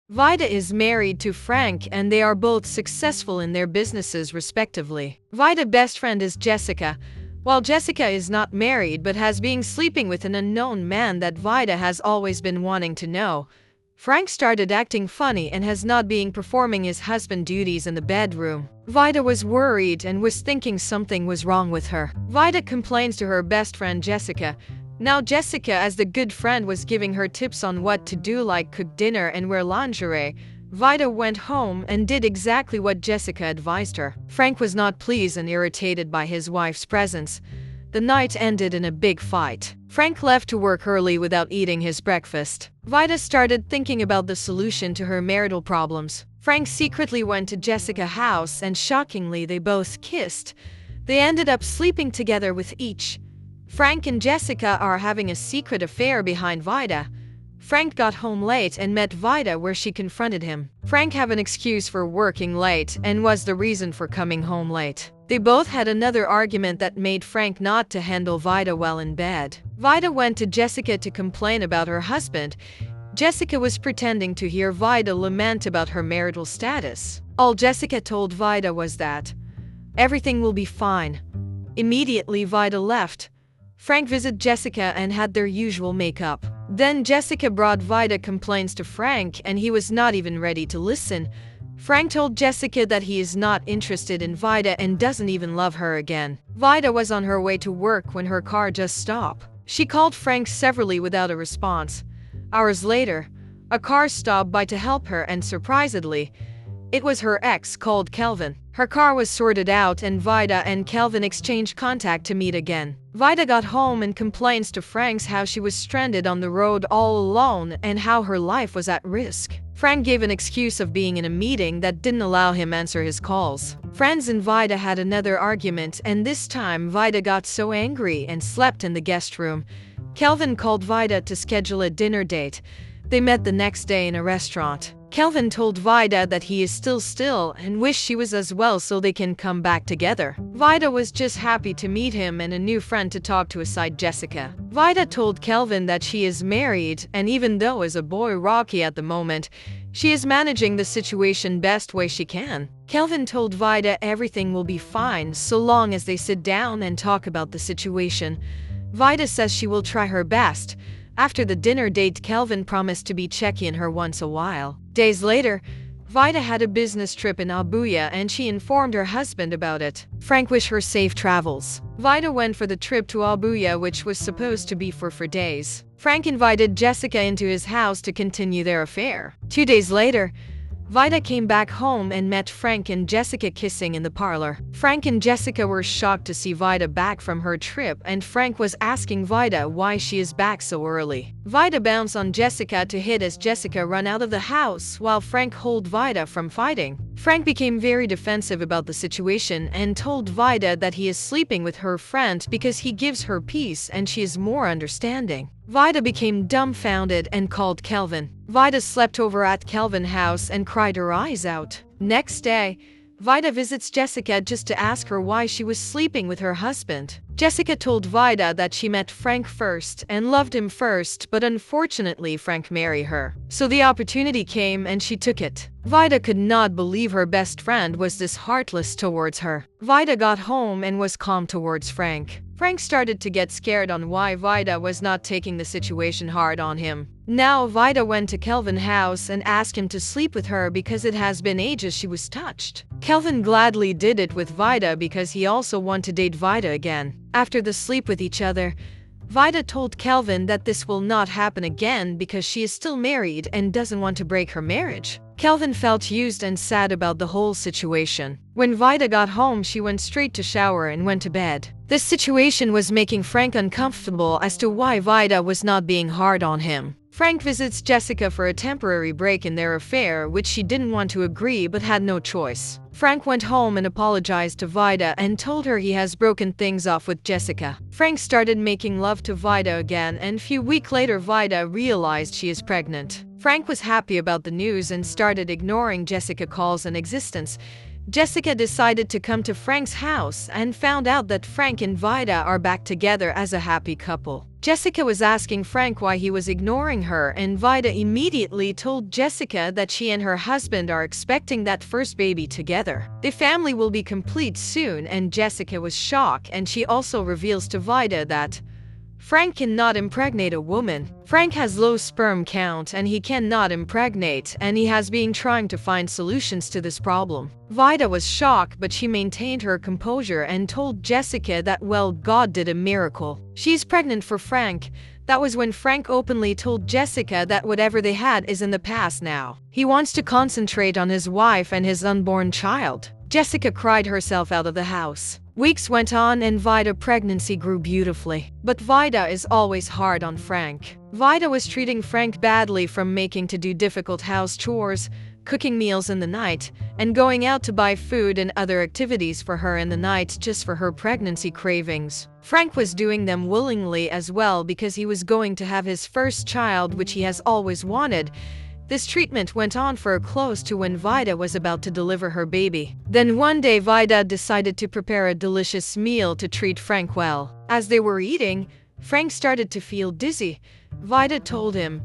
Vida is married to Frank and they are both successful in their businesses respectively. Vida's best friend is Jessica, while Jessica is not married but has been sleeping with an unknown man that Vida has always been wanting to know. Frank started acting funny and has not been performing his husband duties in the bedroom. Vida was worried and was thinking something was wrong with her. Vida complains to her best friend Jessica. Now Jessica, as the good friend, was giving her tips on what to do, like cook dinner and wear lingerie. Vida went home and did exactly what Jessica advised her. Frank was not pleased and irritated by his wife's presence. The night ended in a big fight. Frank left to work early without eating his breakfast. Vida started thinking about the solution to her marital problems. Frank secretly went to Jessica's house and shockingly they both kissed. They ended up sleeping together with each. Frank and Jessica are having a secret affair behind Vida. Frank got home late and met Vida where she confronted him. Frank had an excuse for working late and was the reason for coming home late. They both had another argument that made Frank not to handle Vida well in bed. Vida went to Jessica to complain about her husband. Jessica was pretending to hear Vida lament about her marital status. All Jessica told Vida was that everything will be fine. Immediately Vida left. Frank visited Jessica and had their usual makeup. Then Jessica brought Vida complaints to Frank and he was not even ready to listen. Frank told Jessica that he is not interested in Vida and doesn't even love her again. Vida was on her way to work when her car just stopped. She called Frank severally without a response. Hours later, a car stopped by to help her and surprisingly, it was her ex called Kelvin. Her car was sorted out and Vida and Kelvin exchanged contact to meet again. Vida got home and complains to Frank how she was stranded on the road all alone and how her life was at risk. Frank gave an excuse of being in a meeting that didn't allow him answer his calls. Frank and Vida had another argument and this time Vida got so angry and slept in the guest room. Kelvin called Vida to schedule a dinner date. They met the next day in a restaurant. Kelvin told Vida that he is still and wished she was as well so they can come back together. Vida was just happy to meet him and a new friend to talk to aside Jessica. Vida told Kelvin that she is married and even though as a boy rocky at the moment, she is managing the situation best way she can. Kelvin told Vida everything will be fine so long as they sit down and talk about the situation. Vida says she will try her best. After the dinner date, Kelvin promised to be checking her once a while. Days later, Vida had a business trip in Abua and she informed her husband about it. Frank wished her safe travels. Vida went for the trip to Abua, which was supposed to be for 4 days. Frank invited Jessica into his house to continue their affair. 2 days later, Vida came back home and met Frank and Jessica kissing in the parlor. Frank and Jessica were shocked to see Vida back from her trip and Frank was asking Vida why she is back so early. Vida bounced on Jessica to hit as Jessica ran out of the house while Frank held Vida from fighting. Frank became very defensive about the situation and told Vida that he is sleeping with her friend because he gives her peace and she is more understanding. Vida became dumbfounded and called Kelvin. Vida slept over at Kelvin's house and cried her eyes out. Next day, Vida visits Jessica just to ask her why she was sleeping with her husband. Jessica told Vida that she met Frank first and loved him first, but unfortunately Frank married her. So the opportunity came and she took it. Vida could not believe her best friend was this heartless towards her. Vida got home and was calm towards Frank. Frank started to get scared on why Vida was not taking the situation hard on him. Now Vida went to Kelvin's house and asked him to sleep with her because it has been ages she was touched. Kelvin gladly did it with Vida because he also wanted to date Vida again. After the sleep with each other, Vida told Kelvin that this will not happen again because she is still married and doesn't want to break her marriage. Kelvin felt used and sad about the whole situation. When Vida got home, she went straight to shower and went to bed. This situation was making Frank uncomfortable as to why Vida was not being hard on him. Frank visits Jessica for a temporary break in their affair, which she didn't want to agree but had no choice. Frank went home and apologized to Vida and told her he has broken things off with Jessica. Frank started making love to Vida again and few weeks later Vida realized she is pregnant. Frank was happy about the news and started ignoring Jessica's calls and existence. Jessica decided to come to Frank's house and found out that Frank and Vida are back together as a happy couple. Jessica was asking Frank why he was ignoring her, and Vida immediately told Jessica that she and her husband are expecting that first baby together. The family will be complete soon, and Jessica was shocked, and she also reveals to Vida that Frank cannot impregnate a woman. Frank has low sperm count and he cannot impregnate, and he has been trying to find solutions to this problem. Vida was shocked, but she maintained her composure and told Jessica that, well, God did a miracle. She's pregnant for Frank. That was when Frank openly told Jessica that whatever they had is in the past now. He wants to concentrate on his wife and his unborn child. Jessica cried herself out of the house. Weeks went on and Vida's pregnancy grew beautifully. But Vida is always hard on Frank. Vida was treating Frank badly, from making to do difficult house chores, cooking meals in the night, and going out to buy food and other activities for her in the night just for her pregnancy cravings. Frank was doing them willingly as well because he was going to have his first child, which he has always wanted. This treatment went on for close to when Vida was about to deliver her baby. Then one day Vida decided to prepare a delicious meal to treat Frank well. As they were eating, Frank started to feel dizzy. Vida told him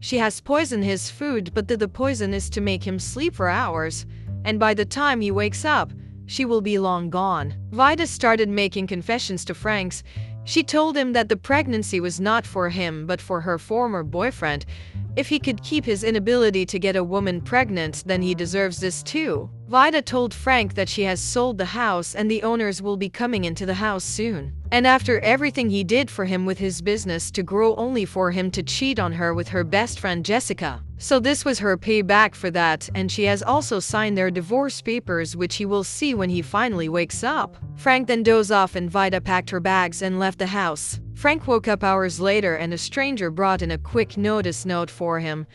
she has poisoned his food, but that the poison is to make him sleep for hours, and by the time he wakes up, she will be long gone. Vida started making confessions to Frank. She told him that the pregnancy was not for him but for her former boyfriend. If he could keep his inability to get a woman pregnant, then he deserves this too. Vida told Frank that she has sold the house and the owners will be coming into the house soon. And after everything he did for him with his business to grow, only for him to cheat on her with her best friend Jessica. So this was her payback for that, and she has also signed their divorce papers, which he will see when he finally wakes up. Frank then dozed off and Vida packed her bags and left the house. Frank woke up hours later and a stranger brought in a quick notice note for him.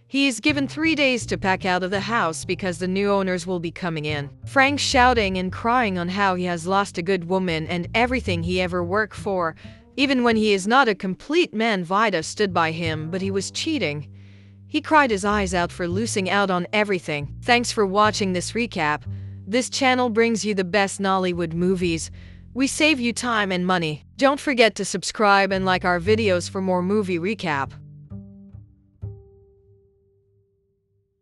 He is given 3 days to pack out of the house because the new owners will be coming in. Frank shouting and crying on how he has lost a good woman and everything he ever worked for. Even when he is not a complete man, Vida stood by him, but he was cheating. He cried his eyes out for losing out on everything. Thanks for watching this recap. This channel brings you the best Nollywood movies. We save you time and money. Don't forget to subscribe and like our videos for more movie recap.